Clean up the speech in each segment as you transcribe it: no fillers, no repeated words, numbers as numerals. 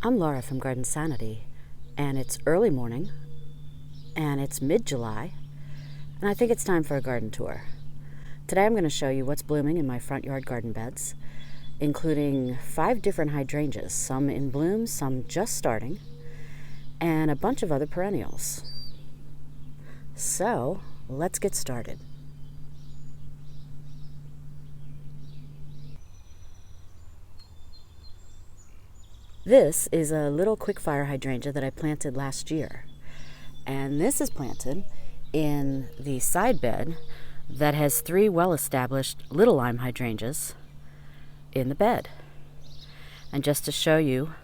I'm Laura from Garden Sanity, and it's early morning, and it's mid-July, and I think it's time for a garden tour. Today I'm going to show you what's blooming in my front yard garden beds, including 5 different hydrangeas, some in bloom, some just starting, and a bunch of other perennials. So, let's get started. This is a little quickfire hydrangea that I planted last year. And this is planted in the side bed that has 3 well-established little lime hydrangeas in the bed. And just to show you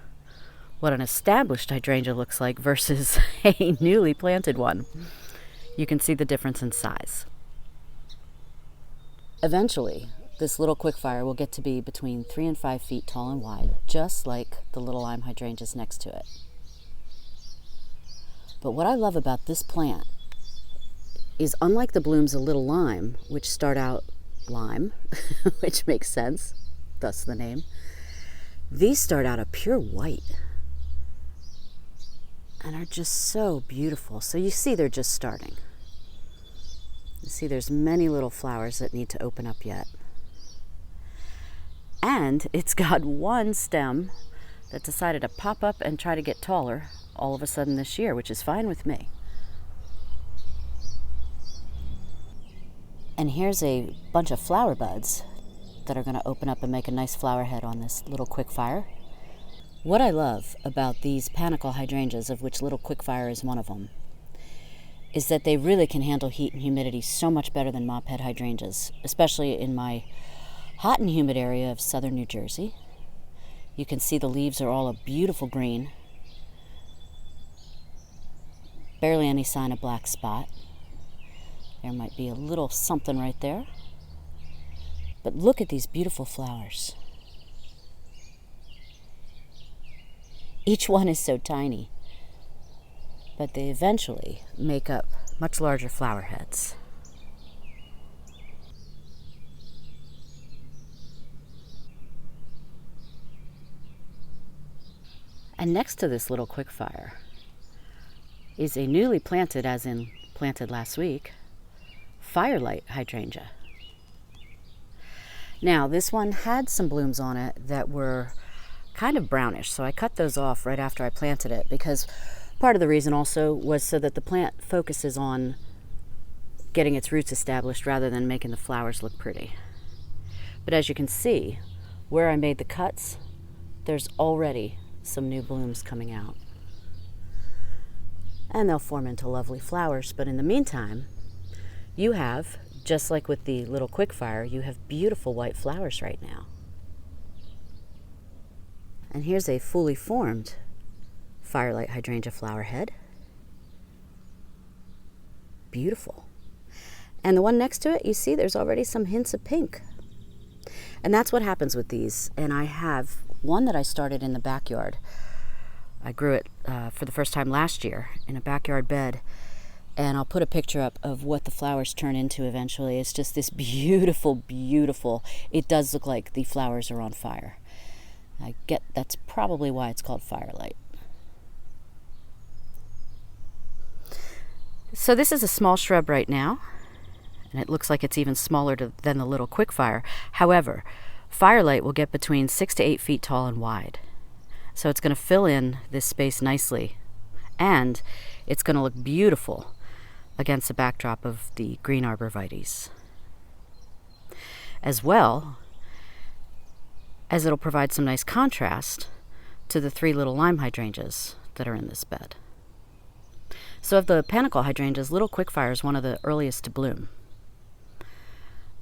what an established hydrangea looks like versus a newly planted one, you can see the difference in size. Eventually, this little quickfire will get to be between 3 and 5 feet tall and wide, just like the little lime hydrangeas next to it. But what I love about this plant is, unlike the blooms of little lime, which start out lime, which makes sense, thus the name, these start out a pure white and are just so beautiful. So you see they're just starting. You see there's many little flowers that need to open up yet. And it's got one stem that decided to pop up and try to get taller all of a sudden this year, which is fine with me. And here's a bunch of flower buds that are going to open up and make a nice flower head on this little quickfire. What I love about these panicle hydrangeas, of which little quickfire is one of them, is that they really can handle heat and humidity so much better than mophead hydrangeas, especially in my hot and humid area of southern New Jersey. You can see the leaves are all a beautiful green. Barely any sign of black spot. There might be a little something right there. But look at these beautiful flowers. Each one is so tiny, but they eventually make up much larger flower heads. And next to this little quickfire is a newly planted, as in planted last week, firelight hydrangea. Now, this one had some blooms on it that were kind of brownish, so I cut those off right after I planted it, because part of the reason also was so that the plant focuses on getting its roots established rather than making the flowers look pretty. But as you can see, where I made the cuts, there's already some new blooms coming out. And they'll form into lovely flowers, but in the meantime, you have, just like with the little quickfire, you have beautiful white flowers right now. And here's a fully formed firelight hydrangea flower head. Beautiful. And the one next to it, you see there's already some hints of pink. And that's what happens with these. And I have one that I started in the backyard. I grew it for the first time last year in a backyard bed. And I'll put a picture up of what the flowers turn into eventually. It's just this beautiful, beautiful, it does look like the flowers are on fire. I get that's probably why it's called firelight. So this is a small shrub right now, and it looks like it's even smaller than the little quickfire. However, firelight will get between 6 to 8 feet tall and wide. So it's going to fill in this space nicely, and it's going to look beautiful against the backdrop of the green arborvitaes. As well as it'll provide some nice contrast to the 3 little lime hydrangeas that are in this bed. So of the panicle hydrangeas, little quickfire is one of the earliest to bloom.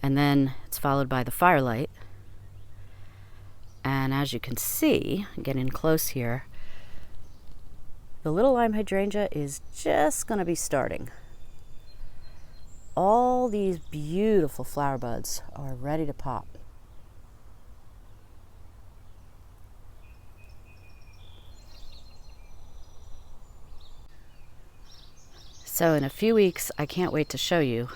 And then it's followed by the firelight. And as you can see, getting close here, the little lime hydrangea is just going to be starting. All these beautiful flower buds are ready to pop. So in a few weeks, I can't wait to show you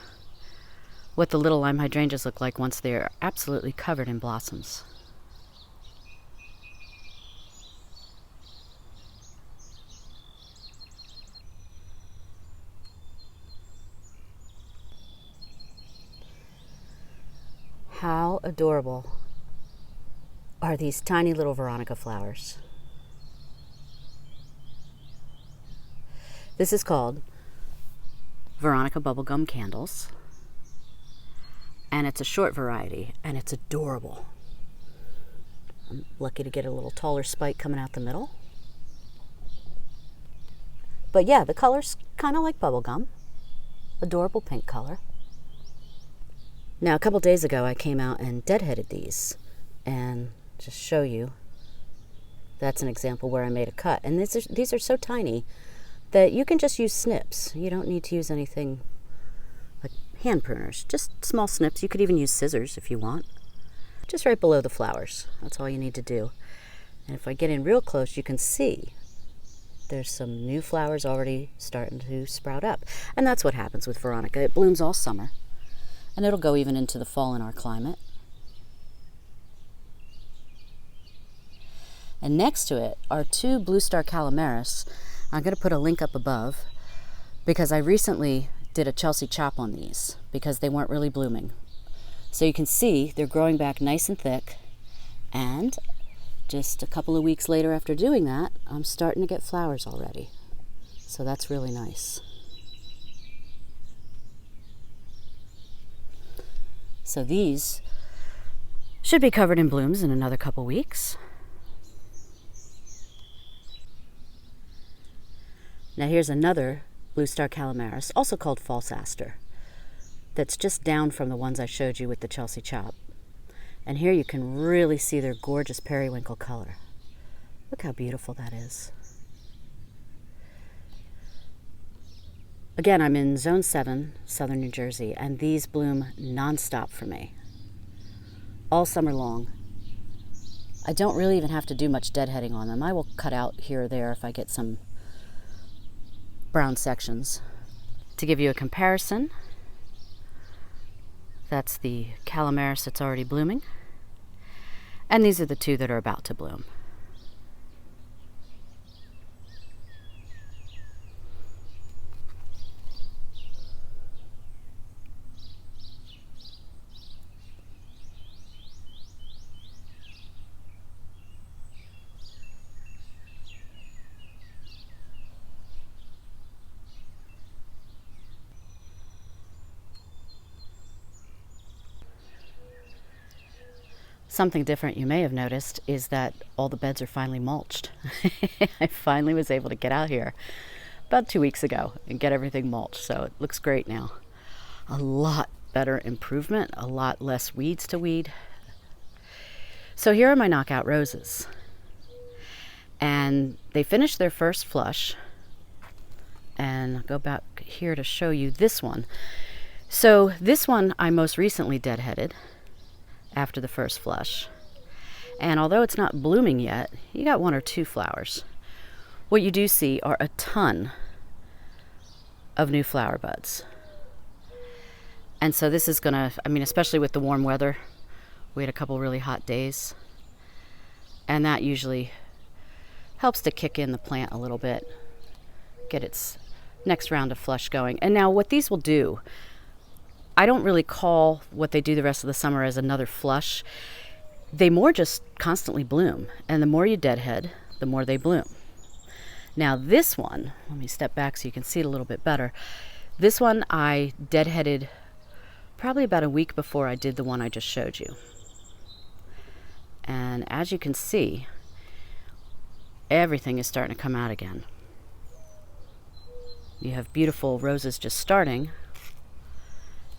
what the little lime hydrangeas look like once they're absolutely covered in blossoms. adorable are these tiny little Veronica flowers. This is called Veronica Bubblegum Candles, and it's a short variety, and it's adorable. I'm lucky to get a little taller spike coming out the middle. But yeah, the color's kind of like bubblegum. Adorable pink color. Now, a couple days ago, I came out and deadheaded these, and just show you, that's an example where I made a cut. And these are so tiny that you can just use snips. You don't need to use anything like hand pruners, just small snips. You could even use scissors if you want. Just right below the flowers. That's all you need to do. And if I get in real close, you can see there's some new flowers already starting to sprout up. And that's what happens with Veronica. It blooms all summer, and it'll go even into the fall in our climate. And next to it are two Blue Star Kalimeris. I'm going to put a link up above because I recently did a Chelsea chop on these because they weren't really blooming. So you can see they're growing back nice and thick, and just a couple of weeks later after doing that, I'm starting to get flowers already. So that's really nice. So these should be covered in blooms in another couple weeks. Now here's another Blue Star Kalimeris, also called false aster, that's just down from the ones I showed you with the Chelsea chop. And here you can really see their gorgeous periwinkle color. Look how beautiful that is. Again, I'm in Zone 7, Southern New Jersey, and these bloom nonstop for me, all summer long. I don't really even have to do much deadheading on them. I will cut out here or there if I get some brown sections. To give you a comparison, that's the Kalimeris that's already blooming, and these are the two that are about to bloom. Something different you may have noticed is that all the beds are finally mulched. I finally was able to get out here about 2 weeks ago and get everything mulched, so it looks great now. A lot better improvement, a lot less weeds to weed. So here are my knockout roses. And they finished their first flush. And I'll go back here to show you this one. So this one I most recently deadheaded after the first flush, and although it's not blooming yet, you got 1 or 2 flowers. What you do see are a ton of new flower buds, and so this is gonna, I mean, especially with the warm weather, we had a couple really hot days, and that usually helps to kick in the plant a little bit, get its next round of flush going. And now what these will do, I don't really call what they do the rest of the summer as another flush. They more just constantly bloom. And the more you deadhead, the more they bloom. Now this one, let me step back so you can see it a little bit better. This one I deadheaded probably about a week before I did the one I just showed you. And as you can see, everything is starting to come out again. You have beautiful roses just starting,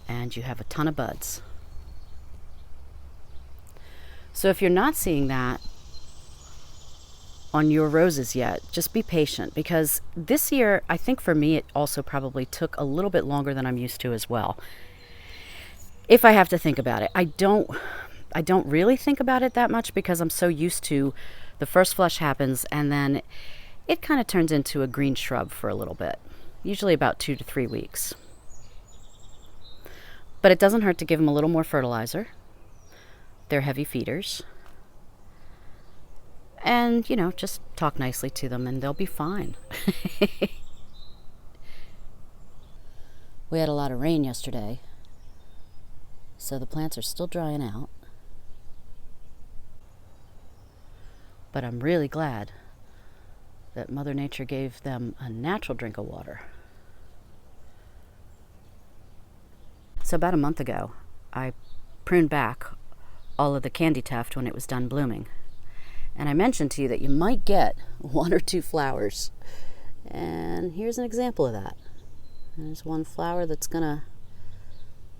and you have a ton of buds. So if you're not seeing that on your roses yet, just be patient, because this year, I think for me, it also probably took a little bit longer than I'm used to as well. If I have to think about it, I don't really think about it that much because I'm so used to the first flush happens and then it kind of turns into a green shrub for a little bit, usually about 2 to 3 weeks. But it doesn't hurt to give them a little more fertilizer. They're heavy feeders. And, you know, just talk nicely to them and they'll be fine. We had a lot of rain yesterday, so the plants are still drying out. But I'm really glad that Mother Nature gave them a natural drink of water. So about a month ago, I pruned back all of the Candytuft when it was done blooming. And I mentioned to you that you might get 1 or 2 flowers. And here's an example of that. There's one flower that's gonna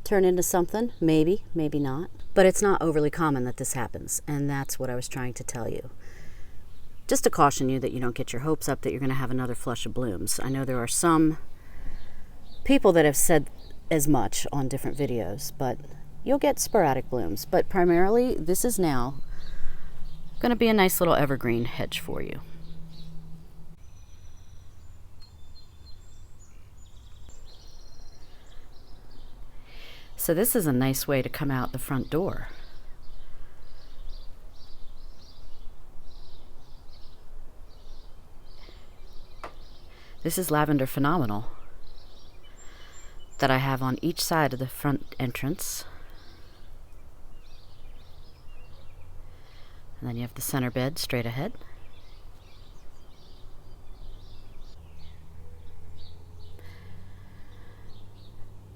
turn into something, maybe, maybe not. But it's not overly common that this happens, and that's what I was trying to tell you. Just to caution you that you don't get your hopes up that you're gonna have another flush of blooms. I know there are some people that have said as much on different videos, but you'll get sporadic blooms. But primarily, this is now gonna be a nice little evergreen hedge for you. So this is a nice way to come out the front door. This is Lavender Phenomenal that I have on each side of the front entrance. And then you have the center bed straight ahead.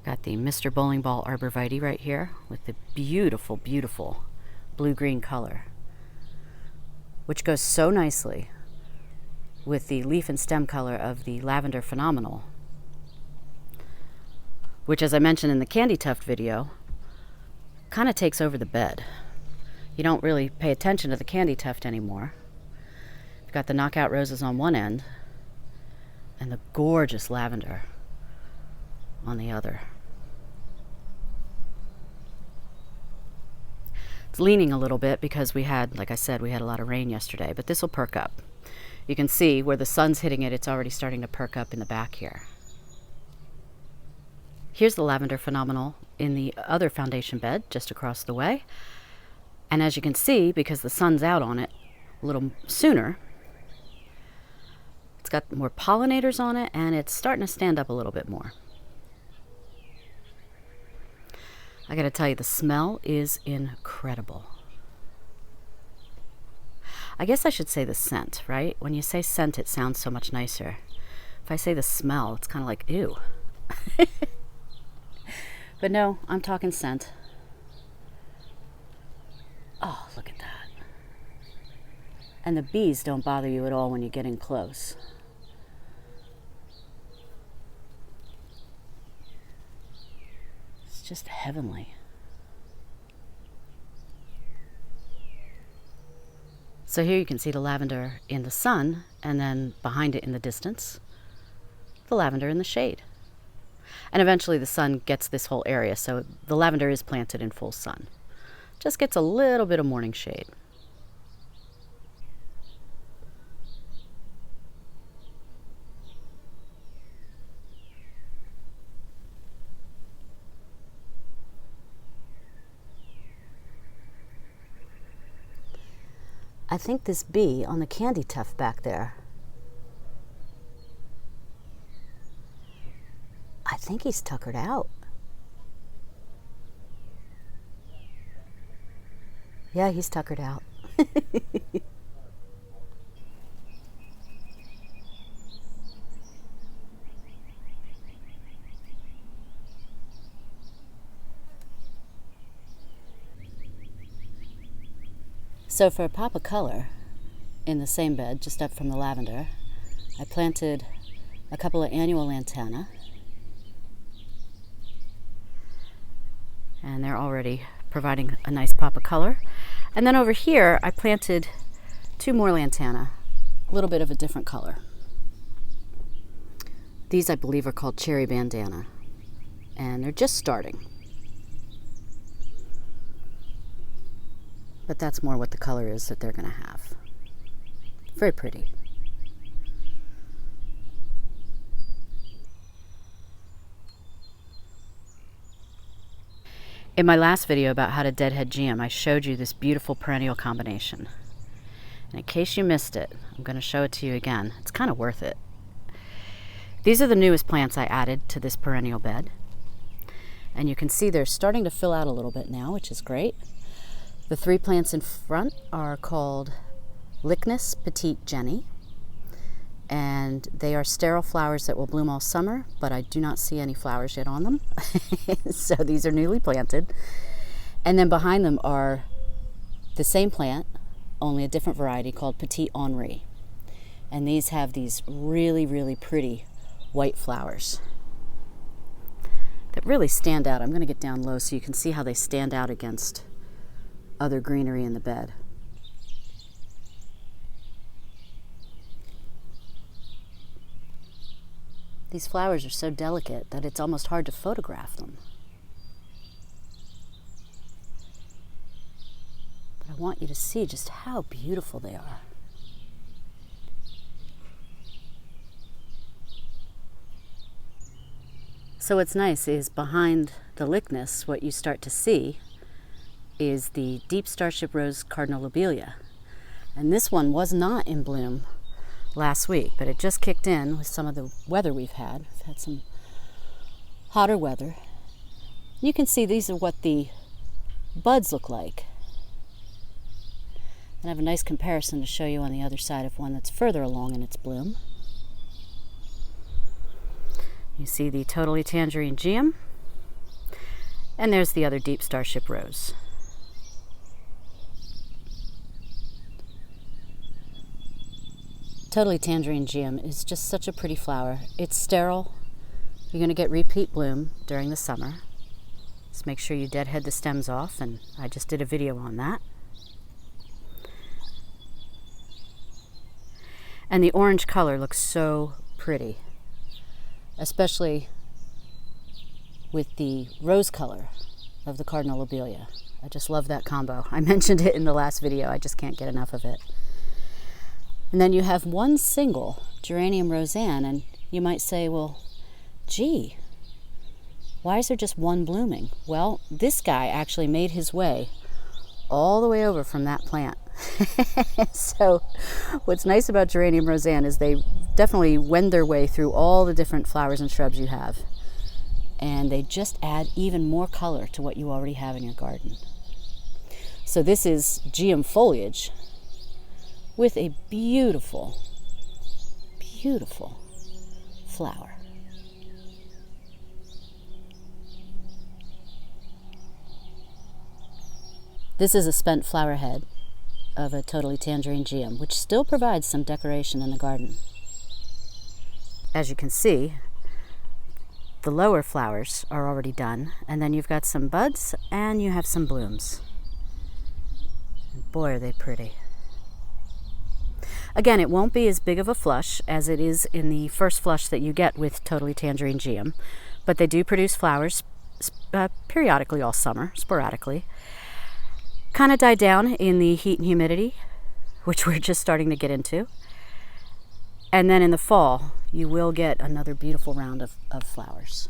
Got the Mr. Bowling Ball Arborvitae right here with the beautiful, beautiful blue-green color, which goes so nicely with the leaf and stem color of the Lavender Phenomenal, which, as I mentioned in the Candytuft video, kind of takes over the bed. You don't really pay attention to the Candytuft anymore. You've got the knockout roses on one end and the gorgeous lavender on the other. It's leaning a little bit because we had, like I said, we had a lot of rain yesterday, but this will perk up. You can see where the sun's hitting it, it's already starting to perk up in the back here. Here's the Lavender Phenomenal in the other foundation bed just across the way. And as you can see, because the sun's out on it a little sooner, it's got more pollinators on it and it's starting to stand up a little bit more. I gotta tell you, the smell is incredible. I guess I should say the scent, right? When you say scent, it sounds so much nicer. If I say the smell, it's kind of like, ew. But no, I'm talking scent. Oh, look at that. And the bees don't bother you at all when you get in close. It's just heavenly. So here you can see the lavender in the sun, and then behind it in the distance, the lavender in the shade. And eventually the sun gets this whole area, so the lavender is planted in full sun. Just gets a little bit of morning shade. I think this bee on the Candytuft back there, I think he's tuckered out. Yeah, he's tuckered out. So for a pop of color in the same bed, just up from the lavender, I planted a couple of annual lantana. And they're already providing a nice pop of color. And then over here, I planted 2 more lantana, a little bit of a different color. These, I believe, are called cherry bandana, and they're just starting. But that's more what the color is that they're going to have. Very pretty. In my last video about how to deadhead Geum, I showed you this beautiful perennial combination. And in case you missed it, I'm going to show it to you again. It's kind of worth it. These are the newest plants I added to this perennial bed. And you can see they're starting to fill out a little bit now, which is great. The 3 plants in front are called Lychnis, Petite, Jenny. And they are sterile flowers that will bloom all summer, but I do not see any flowers yet on them. So these are newly planted. And then behind them are the same plant, only a different variety called Petit Henri. And these have these really, really pretty white flowers that really stand out. I'm going to get down low so you can see how they stand out against other greenery in the bed. These flowers are so delicate that it's almost hard to photograph them. But I want you to see just how beautiful they are. So what's nice is behind the Lychnis, what you start to see is the deep Starship Rose Cardinal Lobelia. And this one was not in bloom last week, but it just kicked in with some of the weather we've had. We've had some hotter weather. You can see these are what the buds look like. And I have a nice comparison to show you on the other side of one that's further along in its bloom. You see the totally Tangerine Geum, and there's the other deep Starship Rose. Totally Tangerine Geum is just such a pretty flower. It's sterile. You're going to get repeat bloom during the summer. Just make sure you deadhead the stems off, and I just did a video on that. And the orange color looks so pretty, especially with the rose color of the Cardinal Lobelia. I just love that combo. I mentioned it in the last video. I just can't get enough of it. And then you have one single Geranium Rozanne, and you might say, well, gee, why is there just one blooming? Well, this guy actually made his way all the way over from that plant. So what's nice about Geranium Rozanne is they definitely wend their way through all the different flowers and shrubs you have, and they just add even more color to what you already have in your garden. So this is Geum foliage with a beautiful, beautiful flower. This is a spent flower head of a totally Tangerine Geum, which still provides some decoration in the garden. As you can see, the lower flowers are already done, and then you've got some buds and you have some blooms. Boy, are they pretty. Again, it won't be as big of a flush as it is in the first flush that you get with totally Tangerine Geum, but they do produce flowers periodically all summer, sporadically. Kind of die down in the heat and humidity, which we're just starting to get into. And then in the fall, you will get another beautiful round of flowers.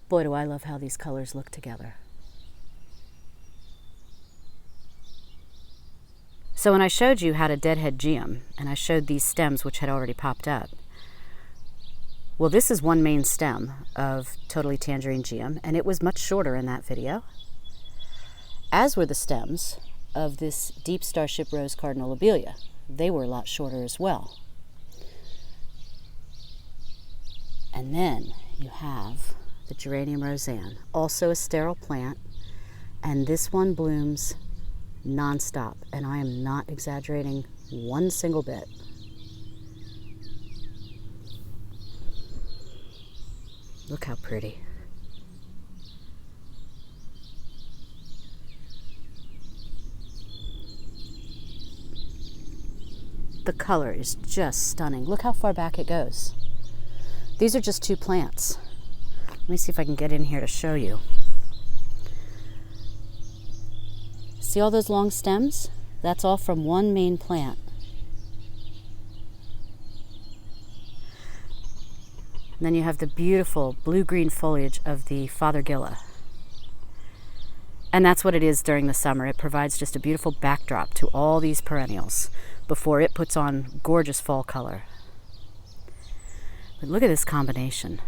Boy, do I love how these colors look together. So when I showed you how to deadhead Geum, and I showed these stems which had already popped up, well, this is one main stem of totally Tangerine Geum, and it was much shorter in that video, as were the stems of this deep Starship Rose Cardinal Lobelia. They were a lot shorter as well. And then you have the Geranium Rozanne, also a sterile plant, and this one blooms non-stop, and I am not exaggerating one single bit. Look how pretty. The color is just stunning. Look how far back it goes. These are just two plants. Let me see if I can get in here to show you. See all those long stems? That's all from one main plant. And then you have the beautiful blue-green foliage of the Fothergilla. And that's what it is during the summer. It provides just a beautiful backdrop to all these perennials before it puts on gorgeous fall color. But look at this combination.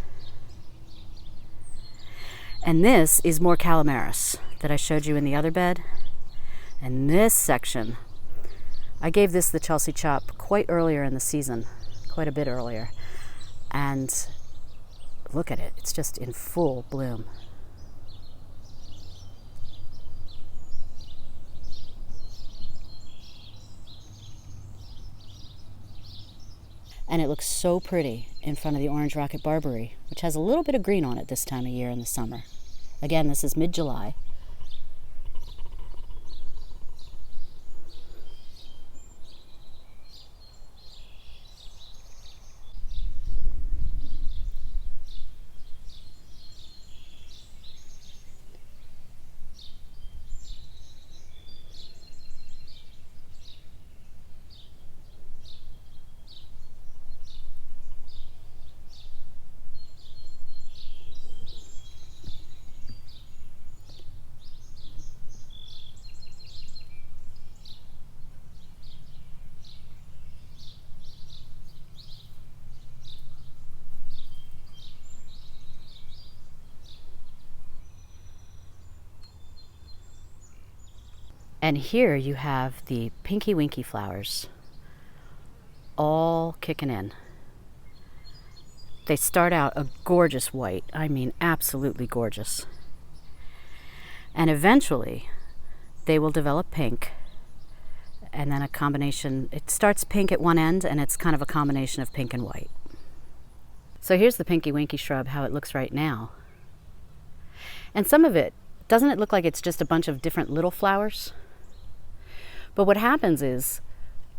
And this is more Kalimeris that I showed you in the other bed. And this section, I gave this the Chelsea chop quite earlier in the season, quite a bit earlier. And look at it, it's just in full bloom. And it looks so pretty in front of the Orange Rocket Barberry, which has a little bit of green on it this time of year in the summer. Again, this is mid-July. And here you have the Pinky Winky flowers all kicking in. They start out a gorgeous white, I mean absolutely gorgeous. And eventually they will develop pink, and then a combination, it starts pink at one end and it's kind of a combination of pink and white. So here's the Pinky Winky shrub, how it looks right now. And some of it, doesn't it look like it's just a bunch of different little flowers? But what happens is,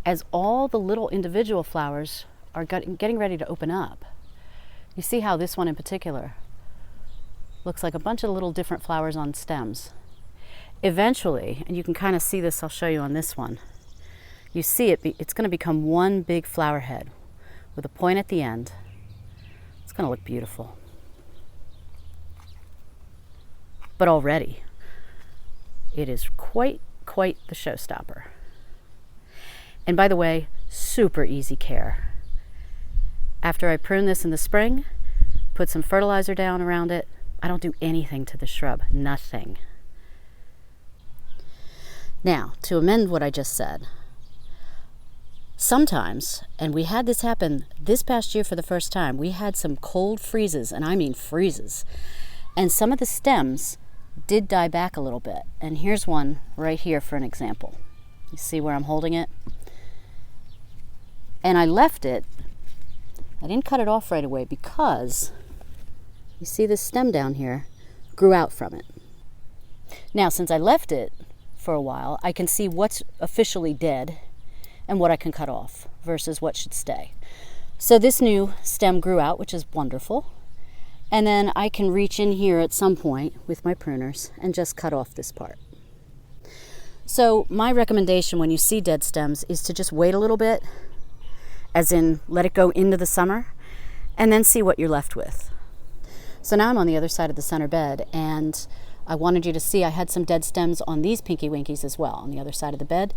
as all the little individual flowers are getting ready to open up, you see how this one in particular looks like a bunch of little different flowers on stems. Eventually, and you can kind of see this, I'll show you on this one, you see it's going to become one big flower head with a point at the end. It's going to look beautiful. But already, it is quite the showstopper. And by the way, super easy care. After I prune this in the spring, put some fertilizer down around it, I don't do anything to the shrub, nothing. Now, to amend what I just said, sometimes, and we had this happen this past year for the first time, we had some cold freezes, and I mean freezes, and some of the stems did die back a little bit. And here's one right here for an example. You see where I'm holding it? And I left it, I didn't cut it off right away because you see this stem down here grew out from it. Now, since I left it for a while, I can see what's officially dead and what I can cut off versus what should stay. So this new stem grew out, which is wonderful. And then I can reach in here at some point with my pruners and just cut off this part. So my recommendation when you see dead stems is to just wait a little bit, as in let it go into the summer, and then see what you're left with. So now I'm on the other side of the center bed, and I wanted you to see I had some dead stems on these Pinky Winkies as well on the other side of the bed,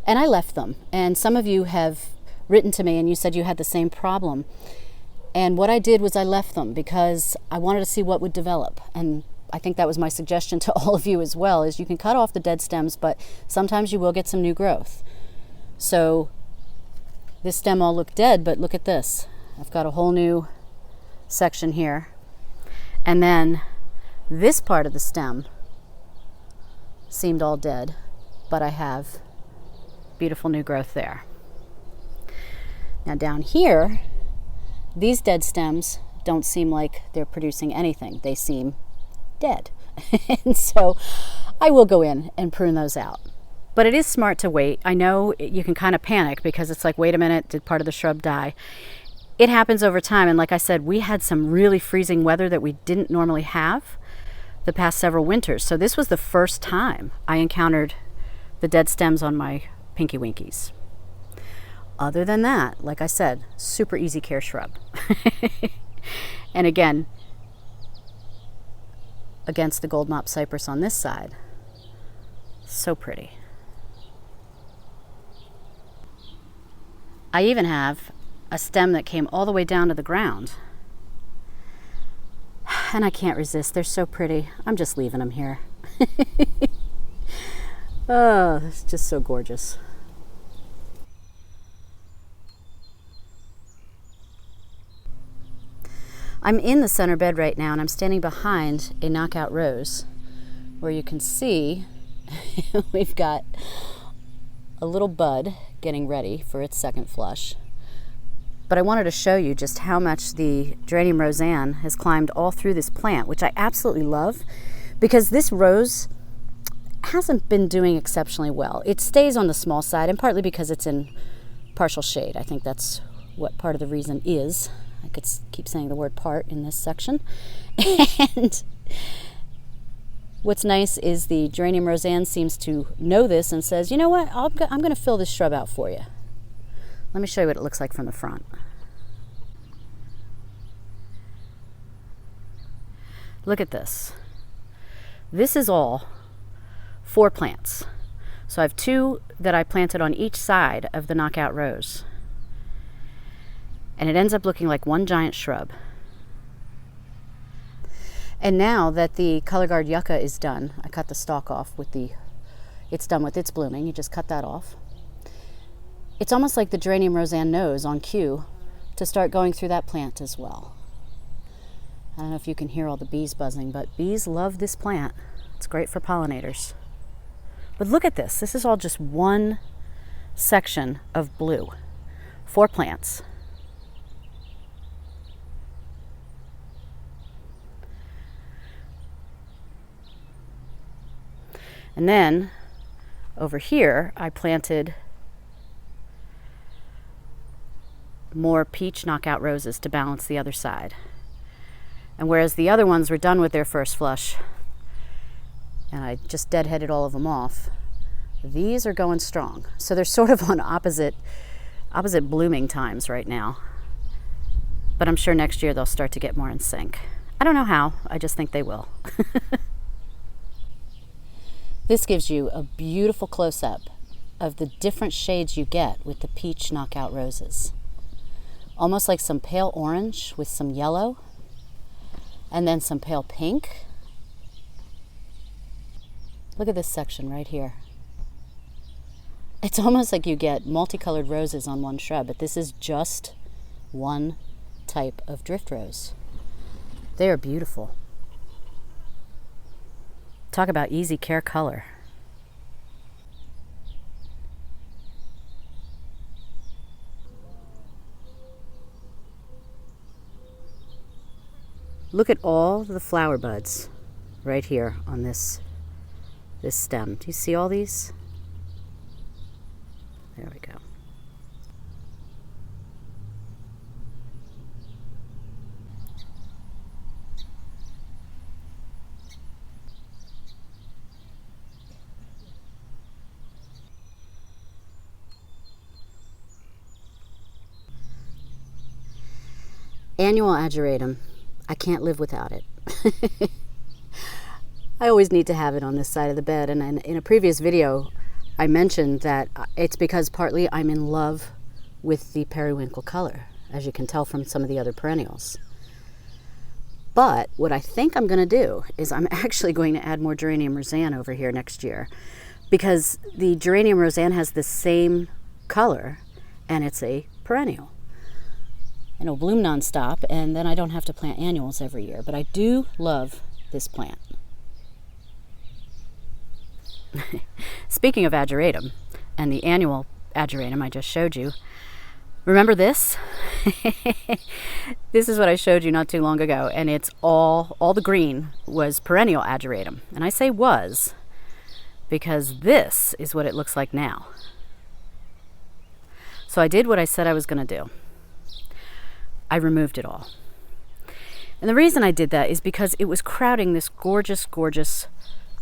and I left them. And some of you have written to me and you said you had the same problem. And what I did was I left them because I wanted to see what would develop. And I think that was my suggestion to all of you as well, is you can cut off the dead stems, but sometimes you will get some new growth. So this stem all looked dead, but look at this. I've got a whole new section here. And then this part of the stem seemed all dead, but I have beautiful new growth there. Now down here, these dead stems don't seem like they're producing anything. They seem dead. And so I will go in and prune those out. But it is smart to wait. I know you can kind of panic because it's like, wait a minute, did part of the shrub die? It happens over time. And like I said, we had some really freezing weather that we didn't normally have the past several winters. So this was the first time I encountered the dead stems on my Pinky Winkies. Other than that, like I said, super easy care shrub. And again, against the gold mop cypress on this side, so pretty. I even have a stem that came all the way down to the ground. and I can't resist. They're so pretty. I'm just leaving them here. Oh, it's just so gorgeous. I'm in the center bed right now, and I'm standing behind a knockout rose where you can see we've got a little bud getting ready for its second flush. But I wanted to show you just how much the Geranium Rozanne has climbed all through this plant, which I absolutely love, because this rose hasn't been doing exceptionally well. It stays on the small side, and partly because it's in partial shade. I think that's what part of the reason is. I could keep saying the word part in this section. And what's nice is the Geranium Rozanne seems to know this and says, you know what, I'm going to fill this shrub out for you. Let me show you what it looks like from the front. Look at this. This is all 4 plants. So I have 2 that I planted on each side of the knockout rose. And it ends up looking like one giant shrub. And now that the color guard Yucca is done, I cut the stalk off with it's done with its blooming. You just cut that off. It's almost like the Geranium Rozanne knows on cue to start going through that plant as well. I don't know if you can hear all the bees buzzing, but bees love this plant. It's great for pollinators. But look at this. This is all just one section of blue. 4 plants. And then over here, I planted more peach knockout roses to balance the other side. And whereas the other ones were done with their first flush, and I just deadheaded all of them off, these are going strong. So they're sort of on opposite blooming times right now. But I'm sure next year they'll start to get more in sync. I don't know how, I just think they will. This gives you a beautiful close-up of the different shades you get with the peach knockout roses. Almost like some pale orange with some yellow, and then some pale pink. Look at this section right here. It's almost like you get multicolored roses on one shrub, but this is just one type of drift rose. They are beautiful. Talk about easy care color. Look at all the flower buds right here on this stem. Do you see all these? There we go. Annual Ageratum. I can't live without it. I always need to have it on this side of the bed, and in a previous video I mentioned that it's because partly I'm in love with the periwinkle color, as you can tell from some of the other perennials. But what I think I'm going to do is I'm actually going to add more Geranium Rozanne over here next year, because the Geranium Rozanne has the same color and it's a perennial. And it'll bloom nonstop, and then I don't have to plant annuals every year. But I do love this plant. Speaking of Ageratum, and the annual Ageratum I just showed you, remember this? This is what I showed you not too long ago, and it's all the green was perennial Ageratum. And I say was, because this is what it looks like now. So I did what I said I was going to do. I removed it all. And the reason I did that is because it was crowding this gorgeous, gorgeous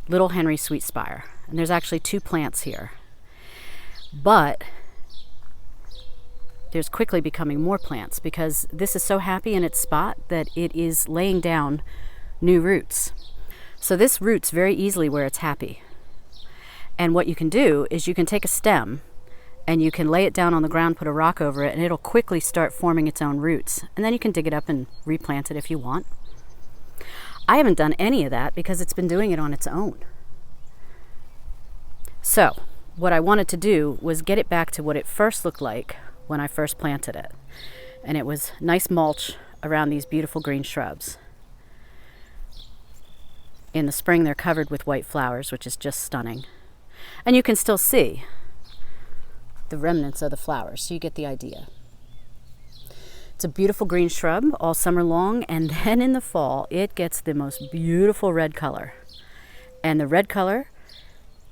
little Henri Sweetspire. And there's actually 2 plants here. But there's quickly becoming more plants because this is so happy in its spot that it is laying down new roots. So this roots very easily where it's happy. And what you can do is you can take a stem and you can lay it down on the ground, put a rock over it, and it'll quickly start forming its own roots. And then you can dig it up and replant it if you want. I haven't done any of that because it's been doing it on its own. So what I wanted to do was get it back to what it first looked like when I first planted it. And it was nice mulch around these beautiful green shrubs. In the spring, they're covered with white flowers, which is just stunning. And you can still see the remnants of the flowers, so you get the idea. It's a beautiful green shrub all summer long, and then in the fall, it gets the most beautiful red color. And the red color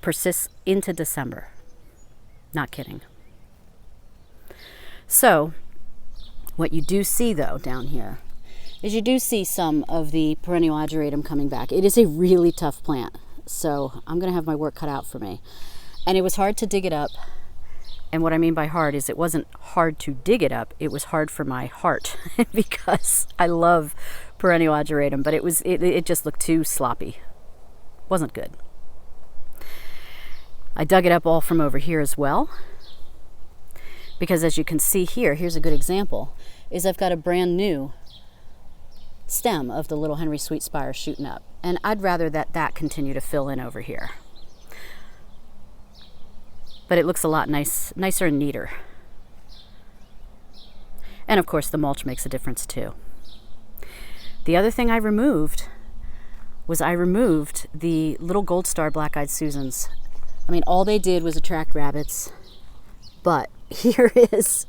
persists into December. Not kidding. So, what you do see, though, down here, is you do see some of the perennial Ageratum coming back. It is a really tough plant, so I'm going to have my work cut out for me. And it was hard to dig it up. And what I mean by hard is it wasn't hard to dig it up, it was hard for my heart because I love perennial Ageratum, but it just looked too sloppy. Wasn't good. I dug it up all from over here as well because, as you can see here, here's a good example, is I've got a brand new stem of the little Henri Sweetspire shooting up, and I'd rather that continue to fill in over here. But it looks a lot nicer and neater. And of course the mulch makes a difference too. The other thing I removed was the little gold star black-eyed Susans. I mean, all they did was attract rabbits, but here is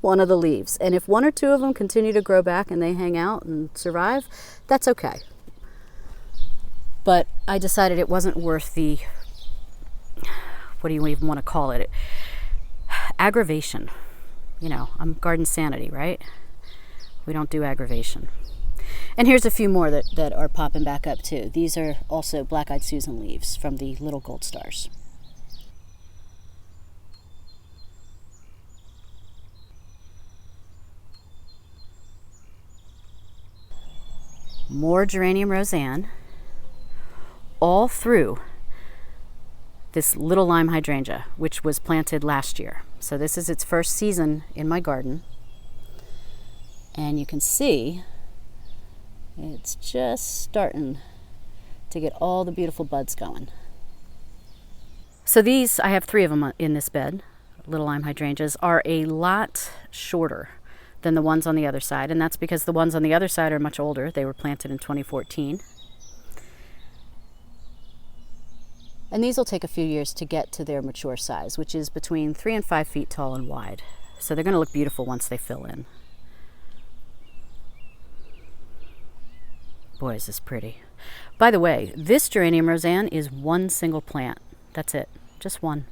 one of the leaves. And if one or two of them continue to grow back and they hang out and survive, that's okay. But I decided it wasn't worth the, what do you even want to call it? Aggravation. You know, I'm garden sanity, right? We don't do aggravation. And here's a few more that are popping back up too. These are also black-eyed Susan leaves from the little gold stars. More Geranium Rozanne all through this little Lime Hydrangea, which was planted last year. So this is its first season in my garden. And you can see it's just starting to get all the beautiful buds going. So these, I have 3 of them in this bed, little Lime Hydrangeas, are a lot shorter than the ones on the other side. And that's because the ones on the other side are much older. They were planted in 2014. And these will take a few years to get to their mature size, which is between 3 and 5 feet tall and wide. So they're going to look beautiful once they fill in. Boy, is this pretty. By the way, this Geranium Rozanne is one single plant. That's it. Just one.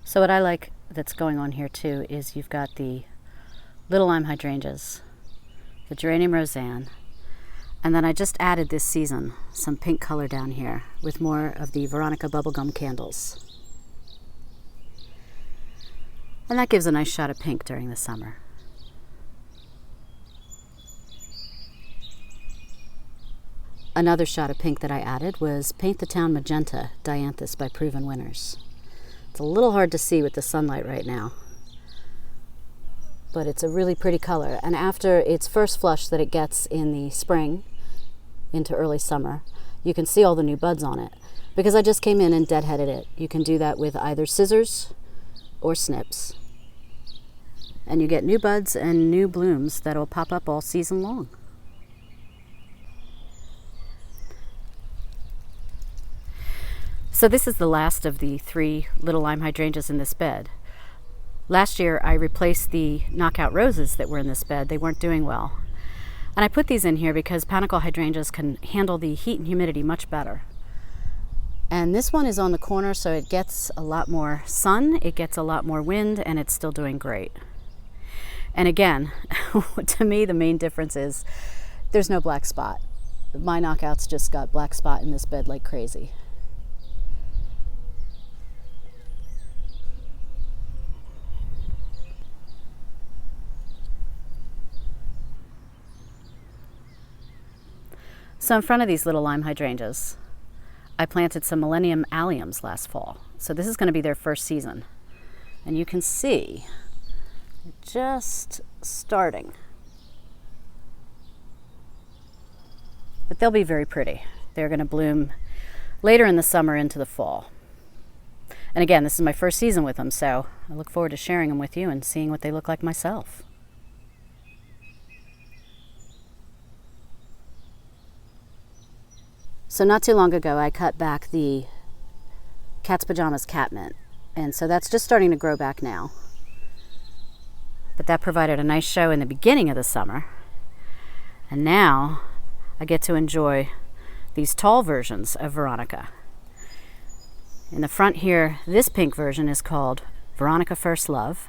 So what I like that's going on here too is you've got the little Lime Hydrangeas, the Geranium Rozanne, and then I just added this season some pink color down here with more of the Veronica Bubblegum candles. And that gives a nice shot of pink during the summer. Another shot of pink that I added was Paint the Town Magenta, Dianthus by Proven Winners. It's a little hard to see with the sunlight right now, but it's a really pretty color. And after its first flush that it gets in the spring into early summer, you can see all the new buds on it. Because I just came in and deadheaded it. You can do that with either scissors or snips. And you get new buds and new blooms that'll pop up all season long. So this is the last of the 3 little Lime Hydrangeas in this bed. Last year I replaced the knockout roses that were in this bed. They weren't doing well. And I put these in here because panicle hydrangeas can handle the heat and humidity much better. And this one is on the corner, so it gets a lot more sun, it gets a lot more wind, and it's still doing great. And again, to me, the main difference is there's no black spot. My knockouts just got black spot in this bed like crazy. So in front of these little lime hydrangeas, I planted some Millenium Alliums last fall. So this is going to be their first season. And you can see just starting. But they'll be very pretty. They're going to bloom later in the summer into the fall. And again, this is my first season with them, so I look forward to sharing them with you and seeing what they look like myself. So not too long ago, I cut back the Cat's Pajamas Catmint, and so that's just starting to grow back now. But that provided a nice show in the beginning of the summer, and now I get to enjoy these tall versions of Veronica. In the front here, this pink version is called Veronica First Love,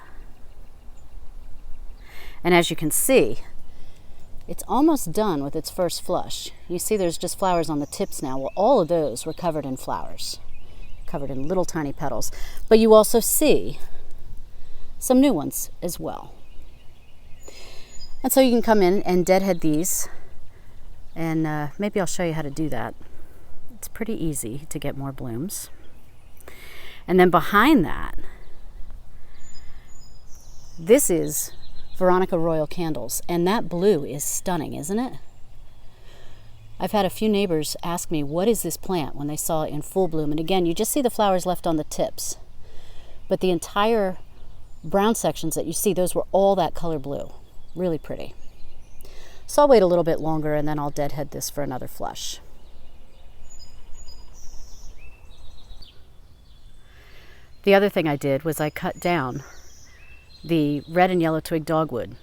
and as you can see, it's almost done with its first flush. You see there's just flowers on the tips now. Well, all of those were covered in flowers, covered in little tiny petals. But you also see some new ones as well. And so you can come in and deadhead these, and maybe I'll show you how to do that. It's pretty easy to get more blooms. And then behind that, this is Veronica Royal Candles, and that blue is stunning, isn't it? I've had a few neighbors ask me, what is this plant, when they saw it in full bloom. And again, you just see the flowers left on the tips, but the entire brown sections that you see, those were all that color blue. Really pretty. So I'll wait a little bit longer and then I'll deadhead this for another flush. The other thing I did was I cut down the red and yellow twig dogwood.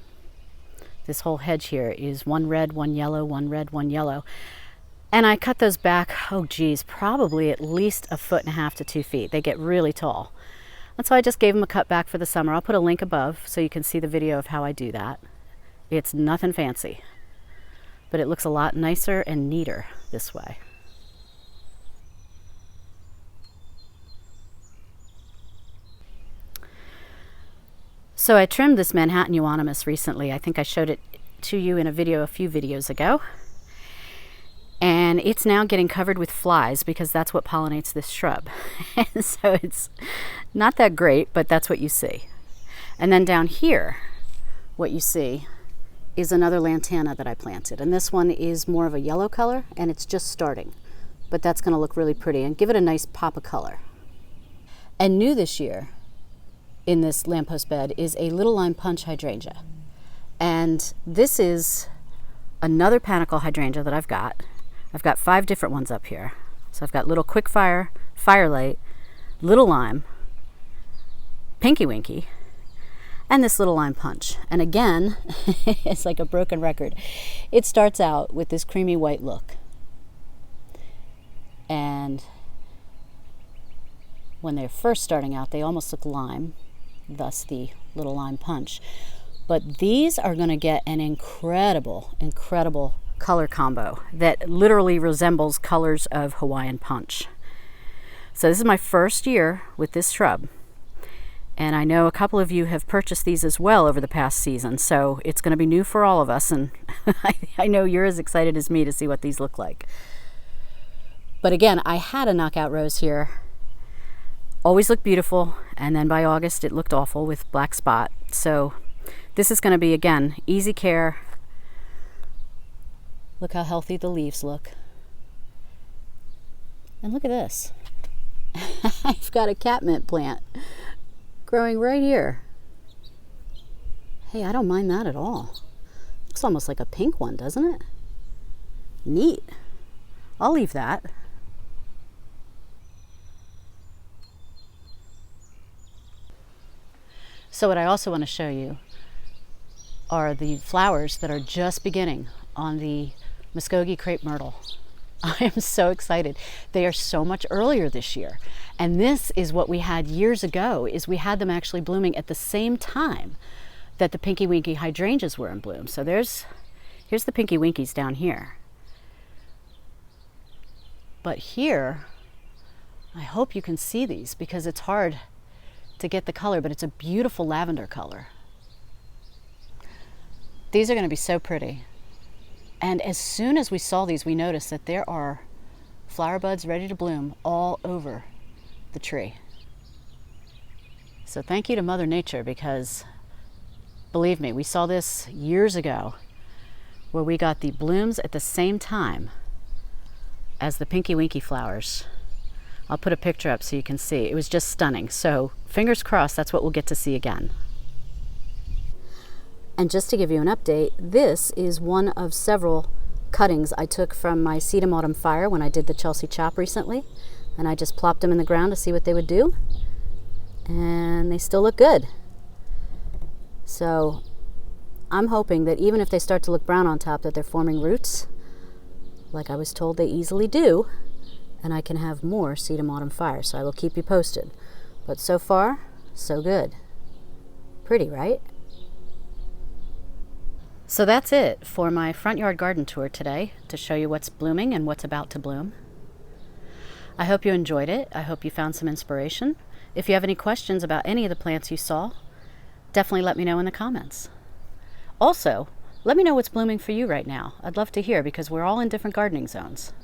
This whole hedge here is one red, one yellow, one red, one yellow. And I cut those back, oh geez, probably at least 1.5 to 2 feet. They get really tall. And so I just gave them a cut back for the summer. I'll put a link above so you can see the video of how I do that. It's nothing fancy, but it looks a lot nicer and neater this way. So I trimmed this Manhattan Euonymus recently. I think I showed it to you in a video a few videos ago. And it's now getting covered with flies because that's what pollinates this shrub. And so it's not that great, but that's what you see. And then down here, what you see is another Lantana that I planted. And this one is more of a yellow color, and it's just starting. But that's going to look really pretty and give it a nice pop of color. And new this year in this lamppost bed is a little Lime Punch Hydrangea. And this is another panicle hydrangea that I've got. I've got 5 different ones up here. So I've got little Quickfire, Firelight, Little Lime, Pinky Winky, and this little Lime Punch. And again, it's like a broken record. It starts out with this creamy white look. And when they're first starting out, they almost look lime, thus the little Lime Punch. But these are going to get an incredible, incredible color combo that literally resembles colors of Hawaiian Punch. So this is my first year with this shrub. And I know a couple of you have purchased these as well over the past season. So it's going to be new for all of us. And I know you're as excited as me to see what these look like. But again, I had a knockout rose here. Always looked beautiful, and then by August it looked awful with black spot. So this is going to be, again, easy care. Look how healthy the leaves look. And look at this. I've got a catmint plant growing right here. Hey, I don't mind that at all. Looks almost like a pink one, doesn't it? Neat. I'll leave that. So what I also want to show you are the flowers that are just beginning on the Muskogee crepe myrtle. I am so excited. They are so much earlier this year. And this is what we had years ago, is we had them actually blooming at the same time that the Pinky Winky Hydrangeas were in bloom. So here's the Pinky Winkies down here. But here, I hope you can see these because it's hard to get the color, but it's a beautiful lavender color. These are going to be so pretty. And as soon as we saw these, we noticed that there are flower buds ready to bloom all over the tree. So thank you to Mother Nature, because believe me, we saw this years ago where we got the blooms at the same time as the Pinky Winky flowers. I'll put a picture up so you can see. It was just stunning. So fingers crossed that's what we'll get to see again. And just to give you an update, this is one of several cuttings I took from my Sedum Autumn Fire when I did the Chelsea Chop recently. And I just plopped them in the ground to see what they would do. And they still look good. So I'm hoping that even if they start to look brown on top, that they're forming roots, like I was told they easily do, and I can have more Sedum Autumn Fire. So I will keep you posted. But so far, so good. Pretty, right? So that's it for my front yard garden tour today, to show you what's blooming and what's about to bloom. I hope you enjoyed it. I hope you found some inspiration. If you have any questions about any of the plants you saw, definitely let me know in the comments. Also, let me know what's blooming for you right now. I'd love to hear, because we're all in different gardening zones.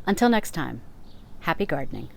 Until next time, happy gardening.